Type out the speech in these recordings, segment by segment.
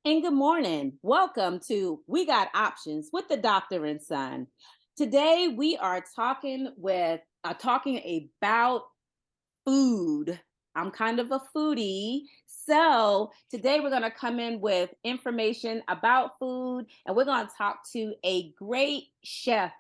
And good morning. Welcome to We Got Options with the Doctor and Son. Today we are talking about food. I'm kind of a foodie. So today we're going to come in with information about food and we're going to talk to a great chef,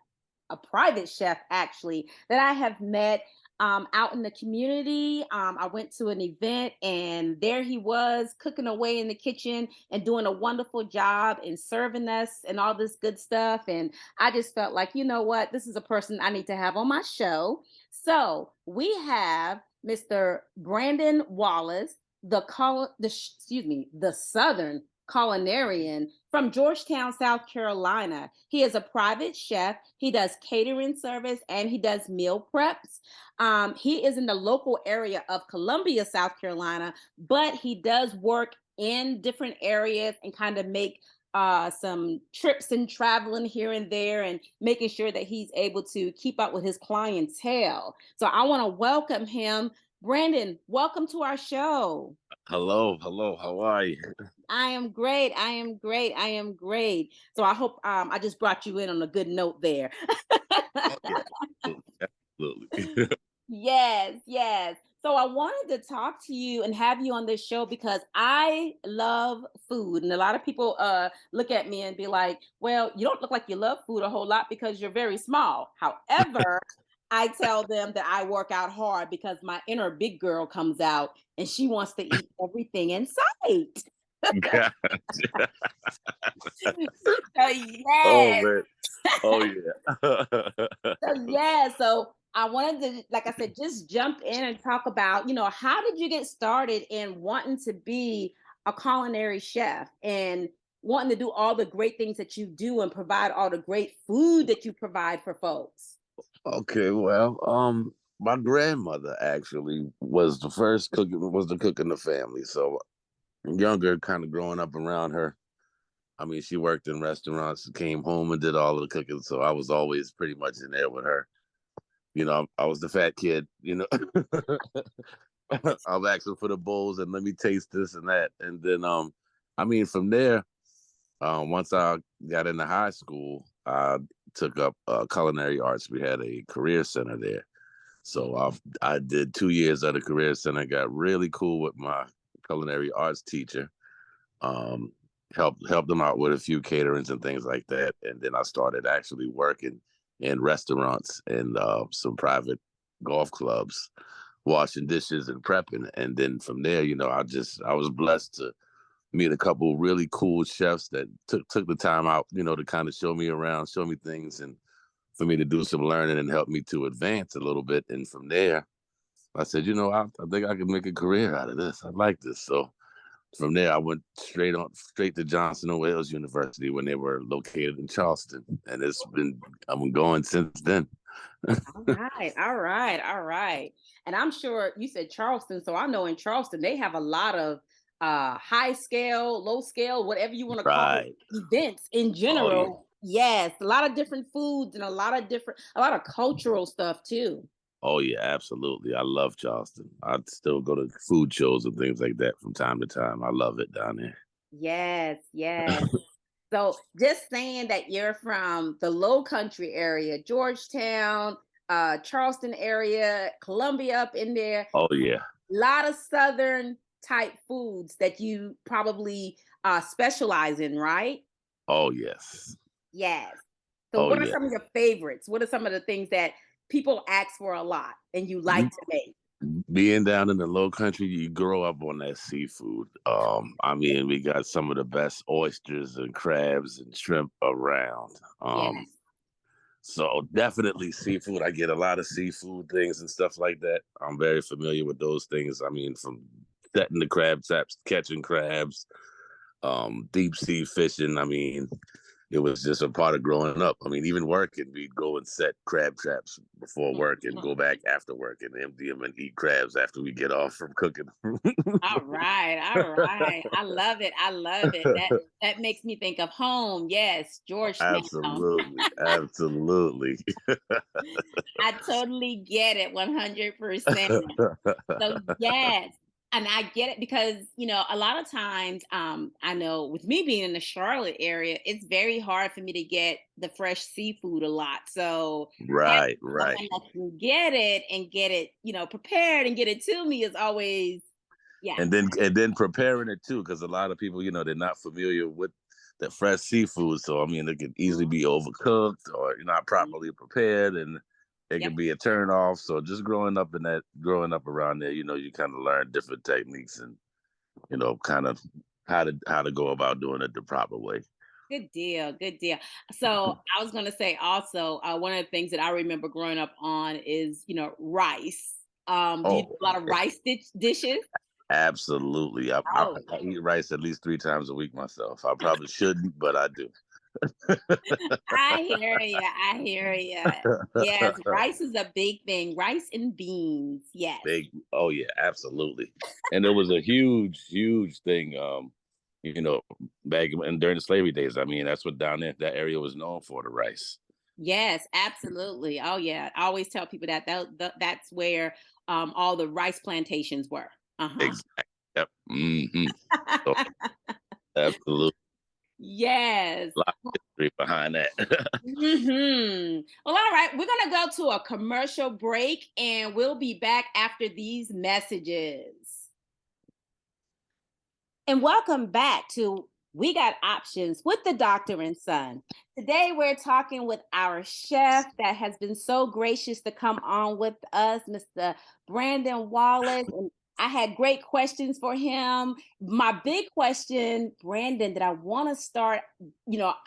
a private chef actually, that I have met out in the community. I went to an event and there he was cooking away in the kitchen and doing a wonderful job and serving us and all this good stuff. And I just felt like, you know what, this is a person I need to have on my show. So we have Mr. Brandon Wallace, the Southern culinarian from Georgetown, South Carolina. He is a private chef. He does catering service and he does meal preps. He is in the local area of Columbia, South Carolina, but he does work in different areas and kind of make some trips and traveling here and there and making sure that he's able to keep up with his clientele. So I want to welcome him. Brandon, welcome to our show. Hello, hello. How are you? I am great. I am great. I am great. So I hope I just brought you in on a good note there. Oh yeah, absolutely, absolutely. Yes, yes. So I wanted to talk to you and have you on this show because I love food. And a lot of people look at me and be like, well, you don't look like you love food a whole lot because you're very small. However, I tell them that I work out hard because my inner big girl comes out and she wants to eat everything in sight. Gotcha. So Oh yes. man. Oh yeah. So I wanted to, like I said, just jump in and talk about, how did you get started in wanting to be a culinary chef and wanting to do all the great things that you do and provide all the great food that you provide for folks? Okay, well, my grandmother actually was the first cook was the cook in the family. So younger, kind of growing up around her. I mean, she worked in restaurants, came home and did all of the cooking. So I was always pretty much in there with her. I was the fat kid, I'm asking for the bowls and let me taste this and that. And then I mean from there, once I got into high school, I took up culinary arts. We had a career center there. So I did 2 years at a career center, got really cool with my culinary arts teacher. Um helped them out with a few caterings and things like that. And then I started actually working in restaurants and some private golf clubs washing dishes and prepping. And then from there, I was blessed to meet a couple really cool chefs that took the time out, to kind of show me around, show me things, and for me to do some learning and help me to advance a little bit. And from there, I said, I think I can make a career out of this. I like this. So from there, I went straight to Johnson and Wales University when they were located in Charleston, and I'm going since then. All right, all right, all right. And I'm sure you said Charleston, so I know in Charleston they have a lot of high scale, low scale, whatever you want to call it, Right. events in Oh yeah. general. Yes, a lot of different foods and a lot of cultural stuff too. Oh yeah, absolutely. I love Charleston. I still go to food shows and things like that from time to time. I love it down there. Yes, yes. So just saying that you're from the low country area, Georgetown, Charleston area, Columbia up in there, Oh yeah. lot of southern type foods that you probably specialize in, right? Oh yes. Yes. So Oh what are yeah. some of your favorites? What are some of the things that people ask for a lot and you like You to make? being down in the low country, you grow up on that seafood. I mean, we got some of the best oysters and crabs and shrimp around. Yes. So definitely seafood. I get a lot of seafood things and stuff like that. I'm very familiar with those things. I mean, from setting the crab traps, catching crabs, deep sea fishing. I mean, it was just a part of growing up. I mean, even working, we'd go and set crab traps before work and Mhm. go back after work and empty them and eat crabs after we get off from cooking. All right, all right. I love it. I love it. That makes me think of home. Yes, Georgetown. Absolutely, absolutely. I totally get it 100%. So yes. And I get it because, a lot of times, I know with me being in the Charlotte area, it's very hard for me to get the fresh seafood a lot. So having Right, right. someone that can get it and get it, prepared and get it to me is always, yes. And then preparing it too, because a lot of people, they're not familiar with the fresh seafood. So I mean, it can easily Mhm, be overcooked or not mhm. properly prepared, and it Yep. can be a turn off. So just growing up around there, you kind of learn different techniques and kind of how to go about doing it the proper way. Good deal. Good deal. So I was going to say also, one of the things that I remember growing up on is, rice. Do you do Oh, a lot of rice dishes? absolutely. Oh, I eat rice at least 3 times a week myself. I probably shouldn't, but I do. I hear you. I hear you. Yes, rice is a big thing. Rice and beans. Yes. Oh yeah, absolutely. And it was a huge, huge thing. You know, back and during the slavery days. I mean, that's what down there that area was known for, the rice. Yes, absolutely. Oh yeah. I always tell people that's where all the rice plantations were. Uh-huh. Exactly. Yep. So absolutely, Yes. a lot of history behind that. Well, all right. We're going to go to a commercial break and we'll be back after these messages. And welcome back to We Got Options with the Doctor and Son. Today we're talking with our chef that has been so gracious to come on with us, Mr. Brandon Wallace. And I had great questions for him. My big question, Brandon, that I want to start,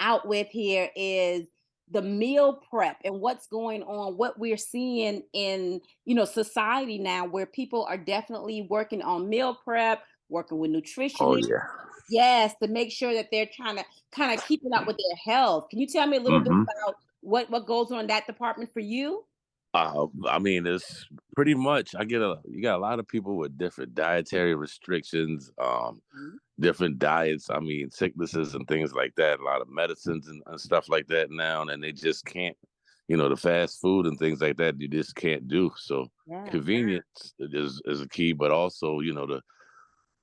out with here is the meal prep and what's going on, what we're seeing in, society now where people are definitely working on meal prep, working with Oh nutritionists. yeah. Yes, to make sure that they're trying to kind of keeping up with their health. Can you tell me a little bit hmm about what goes on in that department for you? I mean, it's pretty much. You got a lot of people with different dietary restrictions, Mhm. different diets. I mean, sicknesses and things like that. A lot of medicines and stuff like that now, and they just can't. The fast food and things like that, you just can't do. So Yeah. convenience is a key, but also the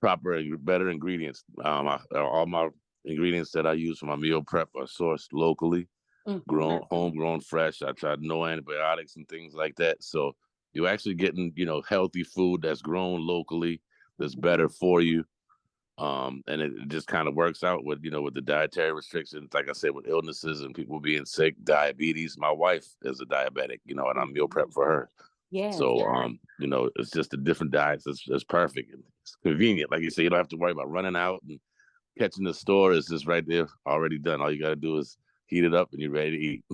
proper and better ingredients. All my ingredients that I use for my meal prep are sourced locally, Mhm. grown, homegrown, fresh. I tried no antibiotics and things like that. So you're actually getting, healthy food that's grown locally, that's Mhm. better for you. And it just kind of works out with, with the dietary restrictions, like I said, with illnesses and people being sick, diabetes. My wife is a diabetic, and I'm meal prep Mhm. for her. Yes. So, it's just the different diets. It's perfect and it's convenient. Like you say, you don't have to worry about running out and catching the store. Is just right there, already done. All you got to do is heat it up and you're ready to eat.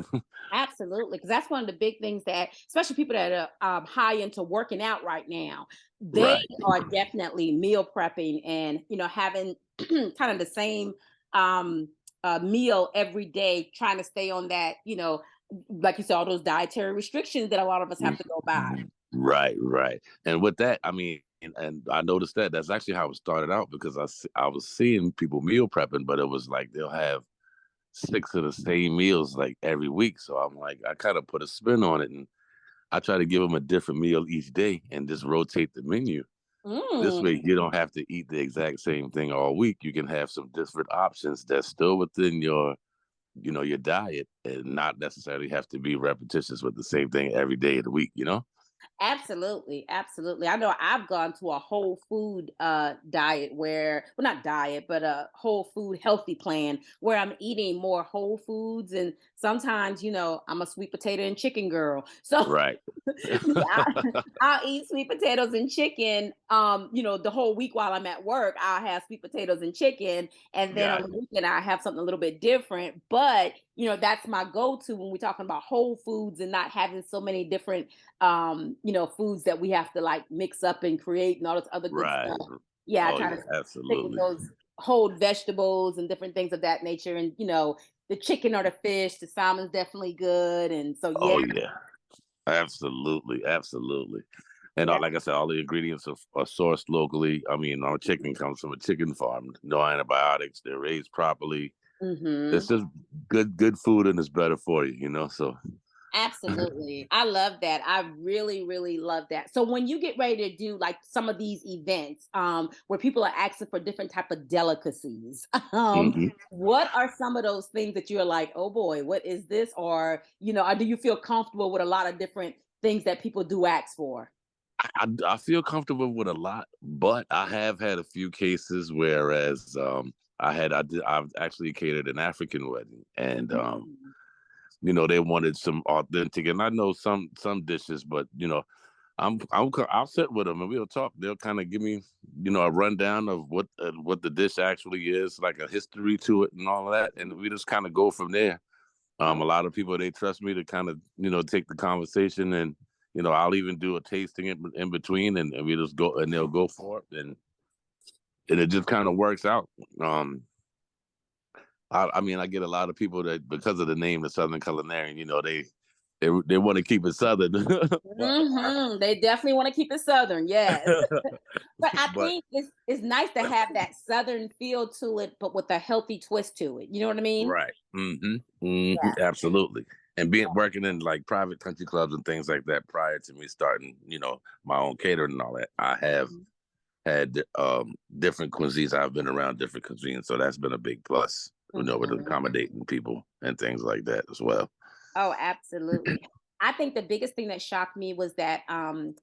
Absolutely, because that's one of the big things that, especially people that are high into working out right now, they Right. are definitely meal prepping and having kind of the same um, meal every day, trying to stay on that. Like you said, all those dietary restrictions that a lot of us have to go by. Right, right. And with that, I mean, and I noticed that that's actually how it started out because I was seeing people meal prepping, but it was like they'll have six of the same meals like every week. So I'm like, I kind of put a spin on it and I try to give them a different meal each day and just rotate the menu. This Mm. way, you don't have to eat the exact same thing all week. You can have some different options that's still within your diet and not necessarily have to be repetitious with the same thing every day of the week. Absolutely, absolutely. I know I've gone to a whole food diet where, well, not diet, but a whole food healthy plan where I'm eating more whole foods. And sometimes, I'm a sweet potato and chicken girl. So Right. I, I'll eat sweet potatoes and chicken. The whole week while I'm at work, I'll have sweet potatoes and chicken, and then on Got the weekend I have something a little bit different. But that's my go-to when we're talking about whole foods and not having so many different foods that we have to like mix up and create and all this other good right. stuff. Yeah, I Oh try yeah, to stick with absolutely. those whole vegetables and different things of that nature. And the chicken or the fish, the salmon's definitely good. And so yeah, Oh yeah, absolutely, absolutely. And yeah. like I said, all the ingredients are sourced locally. I mean, our chicken comes from a chicken farm, no antibiotics. They're raised properly. Hmm. It's just good food, and it's better for you. So Absolutely. I love that. I really, really love that. So when you get ready to do like some of these events, where people are asking for different type of delicacies, Hmm. what are some of those things that you're like, oh boy, what is this? Or, or do you feel comfortable with a lot of different things that people do ask for? I feel comfortable with a lot, but I have had a few cases whereas I've actually catered an African wedding, and Mm. they wanted some authentic, and I know some dishes, but I'll sit with them and we'll talk. They'll kind of give me a rundown of what the dish actually is, like a history to it and all of that, and we just kind of go from there. A Oh, lot of people, they trust me to kind of take the conversation, and I'll even do a tasting in between, and we just go and they'll go for it, and it just kind of works out. Um, I mean, I get a lot of people that, because of the name, the Southern Culinarian, they want to keep it Southern, but They definitely want to keep it Southern. Yes. But I but think it's nice to have that Southern feel to it, but with a healthy twist to it. You know what I mean? right, Yeah. absolutely. And being working in like private country clubs and things like that prior to me starting, my own catering and all that, I have Mhm. had different cuisines. I've been around different cuisines, so that's been a big plus. With Mhm. accommodating people and things like that as well. Oh, absolutely. I think the biggest thing that shocked me was that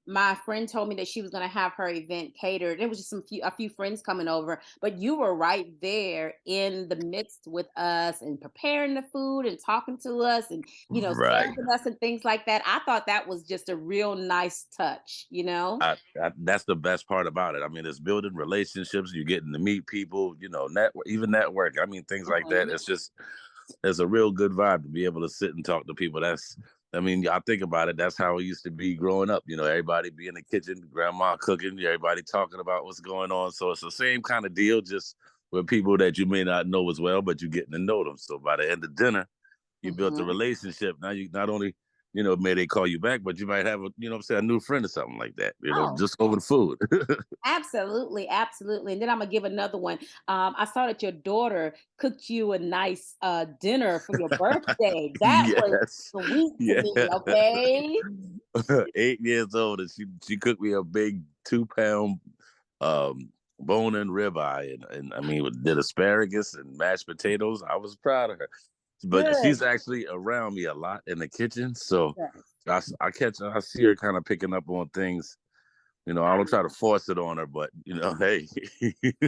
my friend told me that she was going to have her event catered. It was just a few friends coming over, but you were right there in the midst with us and preparing the food and talking to us and Right. serving us and things like that. I thought that was just a real nice touch, you know? That's the best part about it. I mean, it's building relationships. You're getting to meet people. Network. I mean, things like that. Mhm. It's a real good vibe to be able to sit and talk to people. I mean, I think about it. That's how it used to be growing up. Everybody be in the kitchen, grandma cooking, everybody talking about what's going on. So it's the same kind of deal, just with people that you may not know as well, but you're getting to know them. So by the end of dinner, you built a Mhm. relationship. Now you not only, may they call you back, but you might have a new friend or something like that, Oh, just over the food. absolutely, absolutely. And then I'm gonna give another one. I saw that your daughter cooked you a nice dinner for your birthday. That was Yes. sweet to Yeah. me. Okay. 8 years old, and she cooked me a big 2 pound bone-in ribeye, and I mean, did asparagus and mashed potatoes. I was proud of her, but Good. she's actually around me a lot in the kitchen, so Yes. I see her kind of picking up on things. I don't try to force it on her, but hey.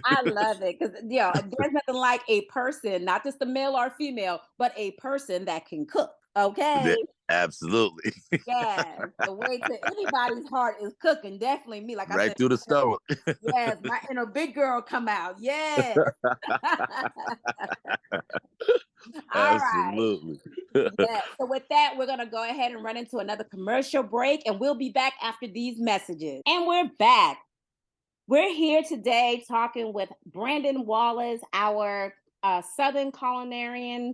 I love it because there's nothing like a person, not just a male or female, but a person that can cook. Yeah, Okay. absolutely. Yes. The way to anybody's heart is cooking. Definitely me. Like I Right said, through the stomach. yes, my inner big girl come out. Yes. All right. Absolutely. Yeah. So with that, we're gonna go ahead and run into another commercial break, and we'll be back after these messages. And we're back. We're here today talking with Brandon Wallace, our Southern culinarian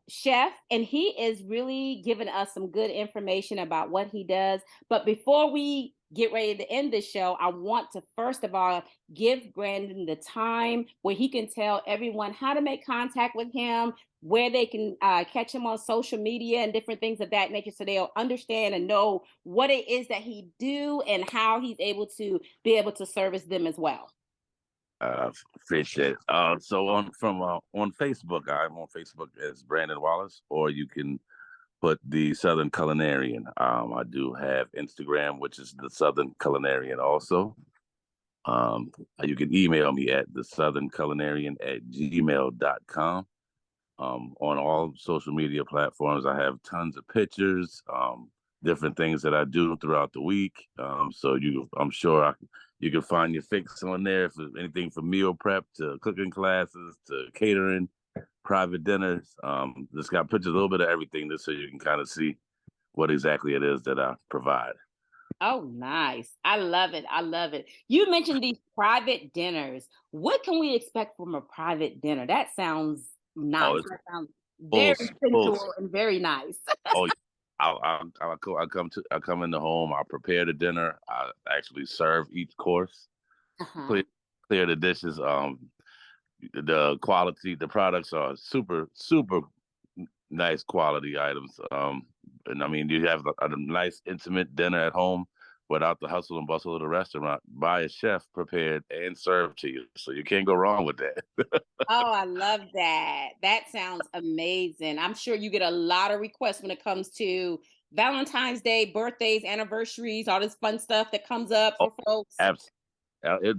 chef, and he is really giving us some good information about what he does. But before we get ready to end this show, I want to first of all give Brandon the time where he can tell everyone how to make contact with him, where they can catch him on social media and different things of that nature, so they'll understand and know what it is that he do and how he's able to be able to service them as well. Appreciate it. So on Facebook, I'm on Facebook as Brandon Wallace, or you can put the Southern Culinarian. I do have Instagram, which is the Southern Culinarian also. Um, you can email me at the Southern Culinarian at gmail.com. On all social media platforms, I have tons of pictures, different things that I do throughout the week. So I'm sure you can find your fix on there, for anything from meal prep to cooking classes to catering, private dinners. Just got pictures, a little bit of everything, just so you can kind of see what exactly it is that I provide. Oh, nice. I love it. I love it. You mentioned these private dinners. What can we expect from a private dinner? That sounds Oh, nice. it's That sounds full, very full. sensual and very nice. Oh, I come in the home. I prepare the dinner. I actually serve each course. Uh-huh. clear, clear the dishes. The quality, the products are super, super nice quality items. And I mean, you have a nice intimate dinner at home without the hustle and bustle of the restaurant by a chef prepared and served to you. So you can't go wrong with that. Oh, I love that. That sounds amazing. I'm sure you get a lot of requests when it comes to Valentine's Day, birthdays, anniversaries, all this fun stuff that comes up Oh, for folks. abs-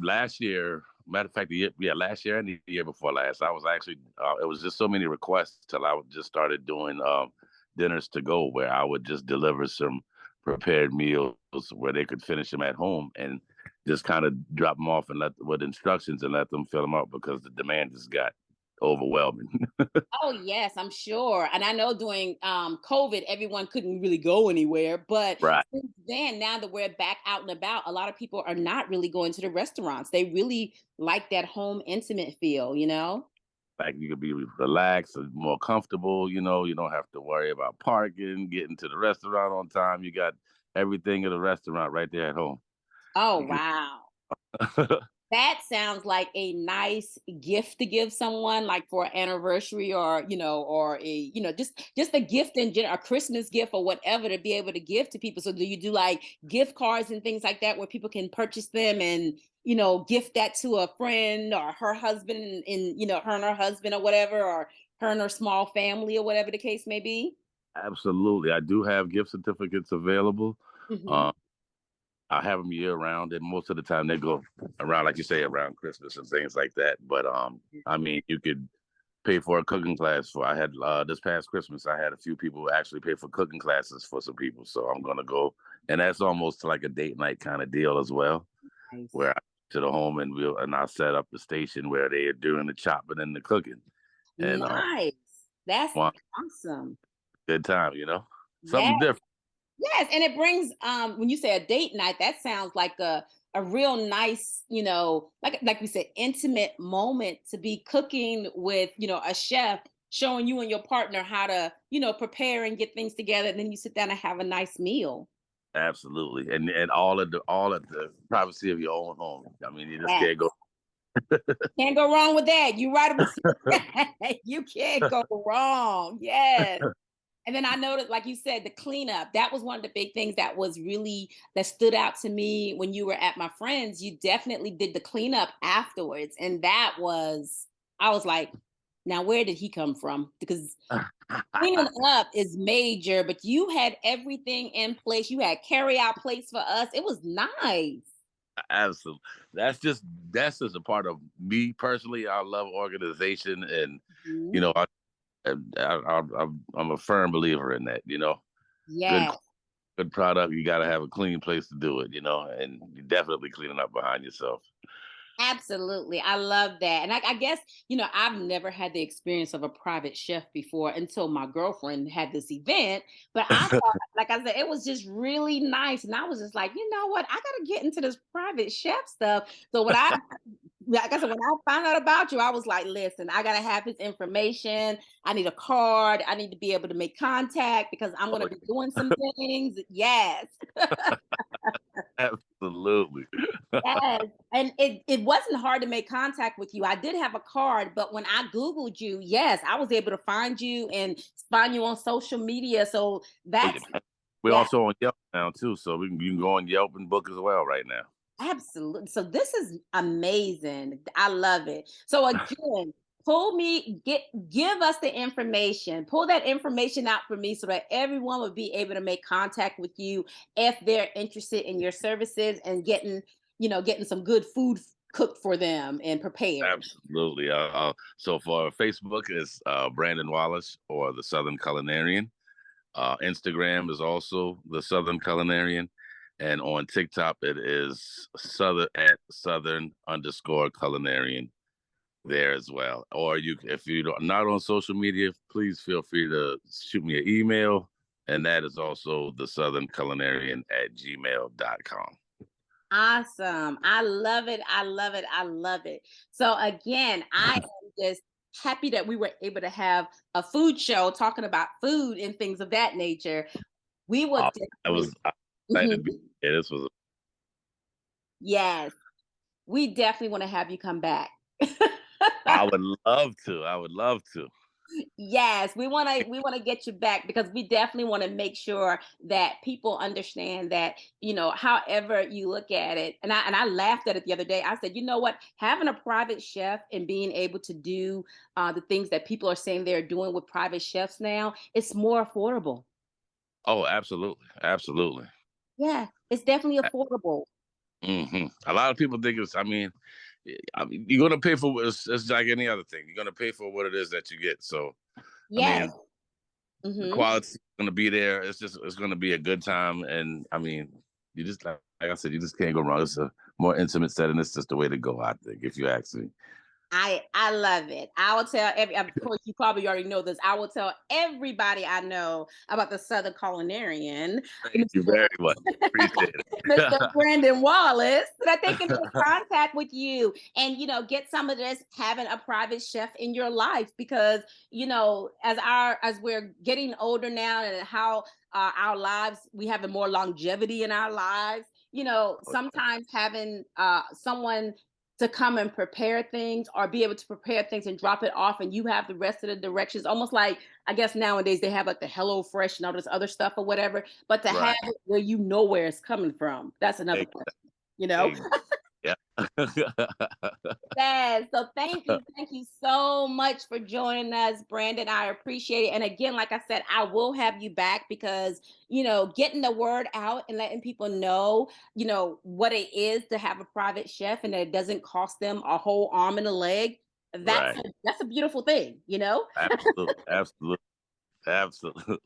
last year, matter of fact, last year and the year before last, I was actually, it was just so many requests till I just started doing dinners to go, where I would just deliver some prepared meals where they could finish them at home and just kind of drop them off and let with instructions and let them fill them up because the demand just got overwhelming. Oh yes, I'm sure. And I know during COVID, everyone couldn't really go anywhere. But Right. since then, now that we're back out and about, a lot of people are not really going to the restaurants. They really like that home intimate feel, you know? Like you could be relaxed and more comfortable. You don't have to worry about parking, getting to the restaurant on time. You got everything in the restaurant right there at home. Oh You wow. can That sounds like a nice gift to give someone, like for an anniversary, or or just a gift in general, a Christmas gift or whatever, to be able to give to people. So do you do like gift cards and things like that where people can purchase them and gift that to a friend or her husband, and her and her husband or whatever, or her and her small family, or whatever the case may be? absolutely. I do have gift certificates available. Hmm. Um, I have them year round, and most of the time they go around, like you say, around Christmas and things like that. But I mean, you could pay for a cooking class. For I had this past Christmas, I had a few people actually pay for cooking classes for some people. So I'm gonna go, and that's almost like a date night kind of deal as well, Nice. where I to the home and I'll set up the station where they are doing the chopping and the cooking, and Nice. That's one awesome. good time, Yeah. something different. Yes, and it brings when you say a date night, that sounds like a real nice, like we said, intimate moment to be cooking with, a chef showing you and your partner how to, prepare and get things together, and then you sit down and have a nice meal. Absolutely, and all at the privacy of your own home. I mean, you just Yes. can't go. Can't go wrong with that. You right about that. You can't go wrong. Yes. And then I noticed, like you said, the cleanup. That was one of the big things that stood out to me when you were at my friend's. You definitely did the cleanup afterwards. And I was like, now where did he come from? Because cleaning up is major, but you had everything in place. You had carry out plates for us. It was nice. Absolutely, that's just a part of me personally. I love organization, and you Mhm. know, I'm a firm believer in that. Good Yes. good product. You got to have a clean place to do it. And you're definitely cleaning up behind yourself. Absolutely. I love that. And I guess, I've never had the experience of a private chef before until my girlfriend had this event. But I thought, like I said, it was just really nice. And I was just like, you know what? I got to get into this private chef stuff. So like I said, when I found out about you, I was like, listen, I got to have his information. I need a card. I need to be able to make contact because I'm going Oh, to be doing some things. Yes. absolutely. Yes, and it wasn't hard to make contact with you. I did have a card, but when I Googled you, yes, I was able to find you and find you on social media. So Oh, yeah. that's We're yeah, also on Yelp now too, so you can go on Yelp and book as well right now. absolutely. So this is amazing. I love it. So again, give us the information. Pull that information out for me so that everyone would be able to make contact with you if they're interested in your services and getting some good food cooked for them and prepared. Absolutely. So for Facebook is Brandon Wallace or the Southern Culinarian. Instagram is also the Southern Culinarian, and on TikTok it is Southern_Culinarian there as well. Or if you don't not on social media, please feel free to shoot me an email, and that is also the Southern Culinarian at gmail.com. Awesome. I love it. I love it. I love it. So again, I am just happy that we were able to have a food show talking about food and things of that nature. We would I definitely. was excited to be Mhm. here. This was Yes, we definitely want to have you come back. I would love to. I would love to. Yes, we want to get you back because we definitely want to make sure that people understand that, however you look at it. And I laughed at it the other day. I said, you know what? Having a private chef and being able to do the things that people are saying they're doing with private chefs now, it's more affordable. Oh, absolutely, absolutely. Yeah, it's definitely affordable. A lot of people think it's. I mean, you're gonna pay for it's like any other thing. You're gonna pay for what it is that you get. So, I Yes. mean, the Hmm. quality is gonna be there. It's gonna be a good time, and I mean, you just like I said, you just can't go wrong. It's a more intimate setting. It's just the way to go. I think, if you ask me. I love it. I will tell of course you probably already know this. I will tell everybody I know about the Southern Culinarian, Thank you very much. Appreciate Mr. it. Brandon Wallace, so that they can get in contact with you and get some of this having a private chef in your life because as we're getting older now and how our lives we have more longevity in our lives, sometimes having someone to come and prepare things or be able to prepare things and drop it off and you have the rest of the directions almost like I guess nowadays they have like the Hello Fresh and all this other stuff or whatever, but to have Right. it where you know where it's coming from, that's another Exactly. question, you know? Yeah. Yes. So thank you. Thank you so much for joining us, Brandon. I appreciate it. And again, like I said, I will have you back because, getting the word out and letting people know, what it is to have a private chef and that it doesn't cost them a whole arm and a leg. That's Right. that's a beautiful thing. Absolutely. Absolutely. Absolutely.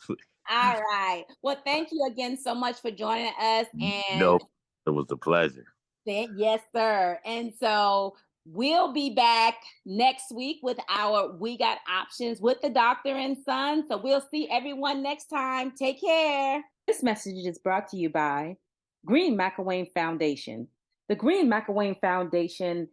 All right. Well, thank you again so much for joining us. No, And it was a pleasure. yes, sir. And so we'll be back next week with our We Got Options with the Doctor and Son. So we'll see everyone next time. Take care. This message is brought to you by Green McElwain Foundation. The Green McElwain Foundation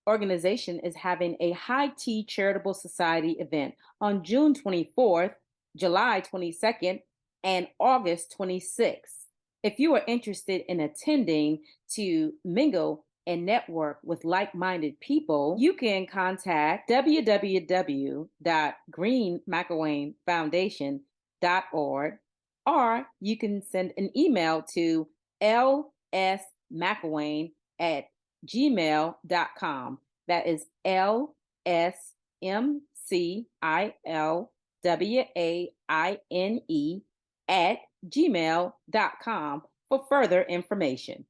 organization is having a high tea charitable society event on June 24th, July 22nd, and August 26th. If you are interested in attending to mingle and network with like minded people, you can contact www.greenmcilwainfoundation.org or you can send an email to lsmcilwain@gmail.com. That is LSMCILWAINE at gmail.com for further information.